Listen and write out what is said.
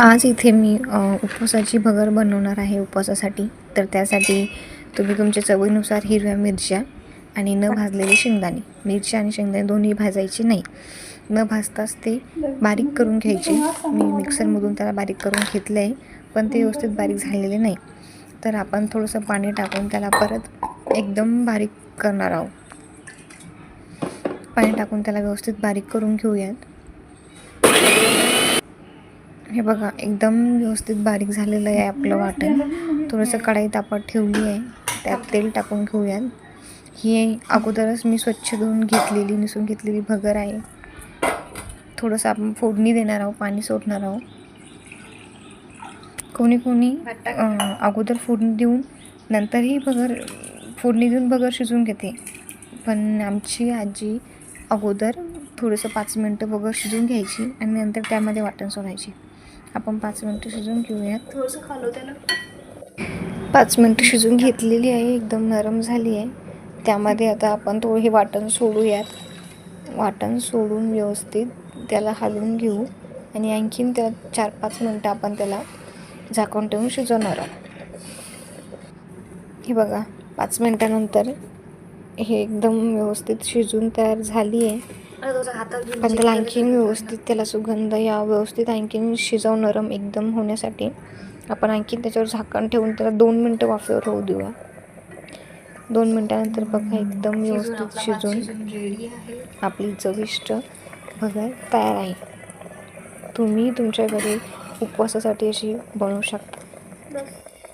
आज इथे मी उपवासाची भगर बनवणार आहे उपवासासाठी. तर त्यासाठी तुम्ही तुमच्या चवीनुसार हिरव्या मिरच्या आणि न भाजलेले शेंगदाणे, मिरच्या आणि शेंगदाणे दोन्ही भाजायचे नाही. न भाजताच ते बारीक करून घ्यायचे. मी मिक्सरमधून त्याला बारीक करून घेतलं आहे, पण ते व्यवस्थित बारीक झालेले नाही. तर आपण थोडंसं पाणी टाकून त्याला परत एकदम बारीक करणार आहोत. पाणी टाकून त्याला व्यवस्थित बारीक करून घेऊयात. हे बघा, एकदम व्यवस्थित बारीक झालेलं आहे आपलं वाटण. थोडंसं कढईत आपण ठेवली आहे, त्यात तेल टाकून घेऊयात. ही अगोदरच मी स्वच्छ धुवून घेतलेली, निसून घेतलेली भगर आहे. थोडंसं आपण फोडणी देणार आहोत, पाणी सोडणार आहोत. कोणी अगोदर फोडणी देऊन नंतरही फोडणी देऊन भगर शिजवून घेते, पण आमची आजी अगोदर थोडंसं 5 मिनटं भगर शिजवून घ्यायची आणि नंतर त्यामध्ये वाटण सोडायची. आपण 5 मिनटं शिजवून घेऊयात. थोडंसं खालो त्याला 5 मिनटं शिजवून घेतलेली आहे, एकदम नरम झाली आहे. त्यामध्ये आता आपण थोडं हे वाटण सोडूयात. वाटण सोडून व्यवस्थित त्याला हलवून घेऊ आणि आणखीन त्याला 4-5 मिनटं आपण त्याला झाकून ठेवून शिजवणार आहोत. हे बघा, 5 मिनटानंतर हे एकदम व्यवस्थित शिजून तयार झाली आहे. पण त्याला आणखीन व्यवस्थित त्याला सुगंध या व्यवस्थित आणखीन शिजव नरम एकदम होण्यासाठी आपण आणखीन त्याच्यावर झाकण ठेवून त्याला 2 मिनटं वाफेवर होऊ देऊया. 2 मिनटानंतर बघा, एकदम व्यवस्थित शिजून आपली चविष्ट भगर तयार आहे. तुम्ही तुमच्या घरी उपवासासाठी अशी बनवू शकता.